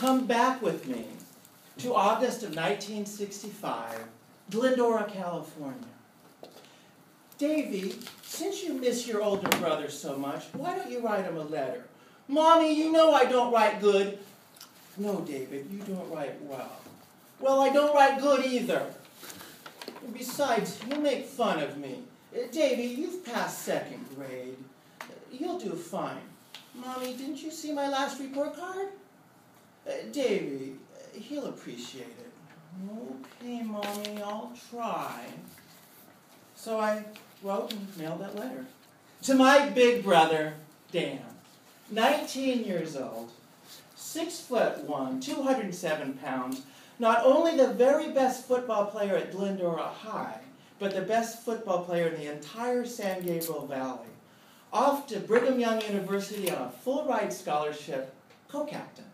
come back with me to August of 1965, Glendora, California. Davy, since you miss your older brother so much, why don't you write him a letter? Mommy, you know I don't write good. No, David, you don't write well. Well, I don't write good either. And besides, you'll make fun of me. Davy, you've passed second grade. You'll do fine. Mommy, didn't you see my last report card? Davy, he'll appreciate it. Okay, Mommy, I'll try. So I wrote and mailed that letter. To my big brother, Dan, 19 years old, 6'1", 207 pounds, not only the very best football player at Glendora High, but the best football player in the entire San Gabriel Valley. Off to Brigham Young University on a full-ride scholarship, co-captain.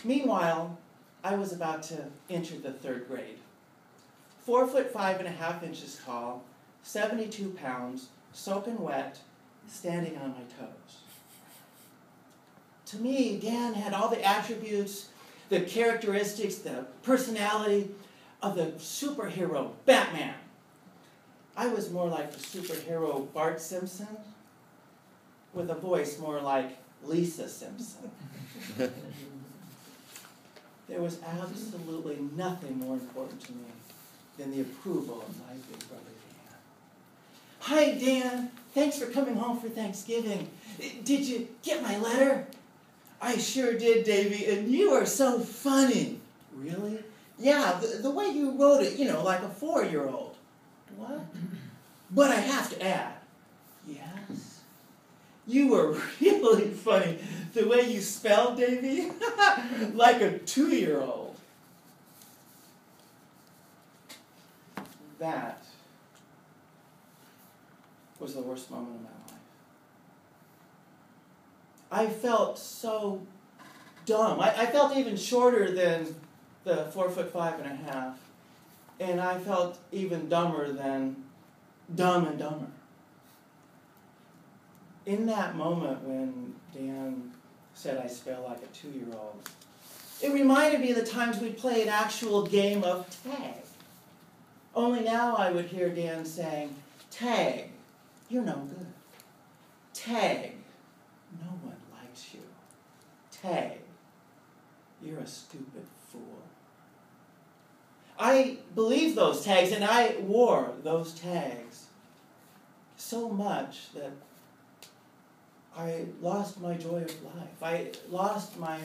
Meanwhile, I was about to enter the 3rd grade. 4'5.5" tall, 72 pounds, soaking wet, standing on my toes. To me, Dan had all the attributes, the characteristics, the personality of the superhero Batman. I was more like the superhero Bart Simpson, with a voice more like Lisa Simpson. There was absolutely nothing more important to me than the approval of my big brother Dan. Hi, Dan. Thanks for coming home for Thanksgiving. Did you get my letter? I sure did, Davy, and you are so funny. Really? Yeah, the way you wrote it, you know, like a 4-year-old. What? But I have to add, yes, you were really funny. The way you spelled, Davy, like a 2-year-old. That was the worst moment of my life. I felt so dumb. I felt even shorter than the 4'5.5", and I felt even dumber than Dumb and Dumber. In that moment when Dan said I spell like a 2-year-old, it reminded me of the times we played actual game of tag. Only now I would hear Dan saying, "Tag, you're no good. Tag, no one likes you. Tag, you're a stupid fool." I believed those tags, and I wore those tags so much that I lost my joy of life. I lost my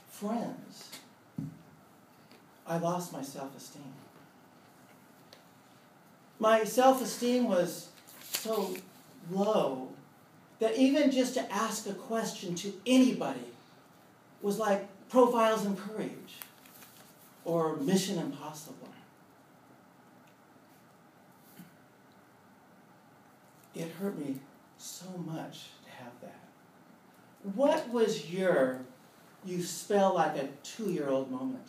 friends. I lost my self-esteem. My self-esteem was so low that even just to ask a question to anybody was like Profiles in Courage or Mission Impossible. It hurt me so much to have that. What was your "you spell like a 2-year-old" moment?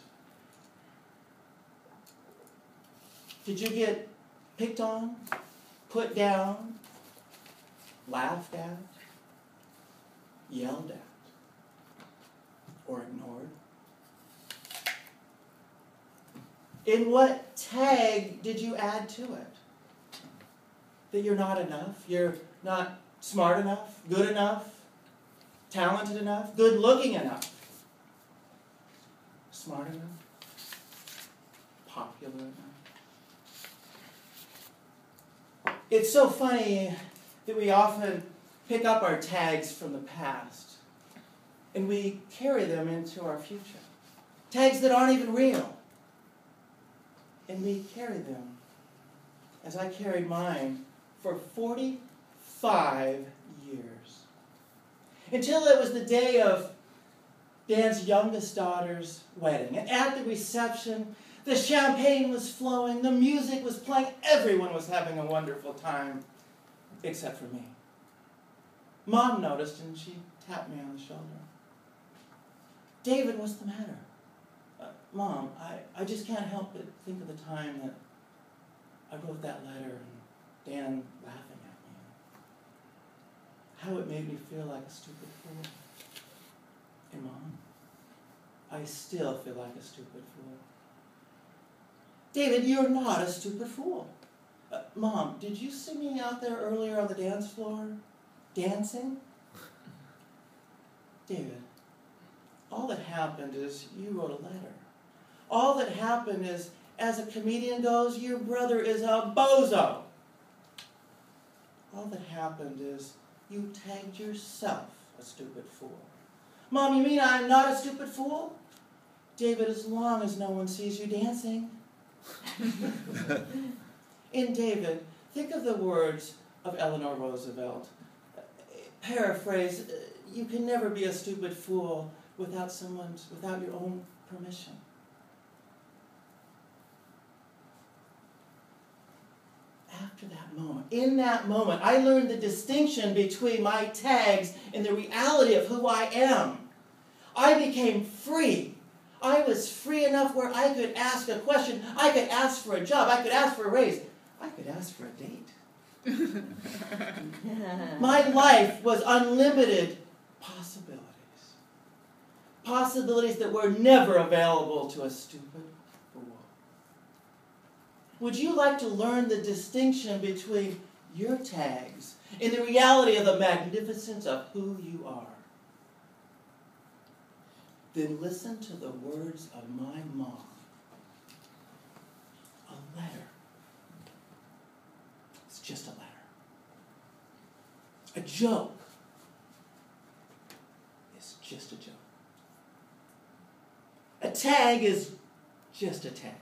Did you get picked on, put down, laughed at, yelled at, or ignored? In what tag did you add to it? That you're not enough, you're not smart enough, good enough, talented enough, good-looking enough, smart enough, popular enough. It's so funny that we often pick up our tags from the past and we carry them into our future. Tags that aren't even real. And we carry them, as I carried mine, for 45 years. Until it was the day of Dan's youngest daughter's wedding. And at the reception, the champagne was flowing, the music was playing, everyone was having a wonderful time, except for me. Mom noticed and she tapped me on the shoulder. "David, what's the matter?" "Mom, I just can't help but think of the time that I wrote that letter and Dan laughing at me. How it made me feel like a stupid fool. And Mom, I still feel like a stupid fool. David, you're not a stupid fool. Mom, did you see me out there earlier on the dance floor, dancing? David, all that happened is you wrote a letter. All that happened is, as a comedian goes, your brother is a bozo. All that happened is you tagged yourself a stupid fool. Mom, you mean I'm not a stupid fool? David, as long as no one sees you dancing. In David, think of the words of Eleanor Roosevelt. Paraphrase, you can never be a stupid fool without your own permission. After that moment, in that moment, I learned the distinction between my tags and the reality of who I am. I became free. I was free enough where I could ask a question. I could ask for a job. I could ask for a raise. I could ask for a date. My life was unlimited possibilities. Possibilities that were never available to a stupid fool. Would you like to learn the distinction between your tags and the reality of the magnificence of who you are? Then listen to the words of my mom. A letter. It's just a letter. A joke is just a joke. A tag is just a tag.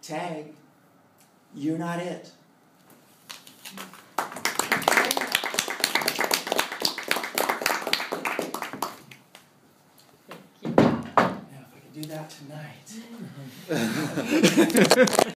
Tag, you're not it. Now, if I could do that tonight.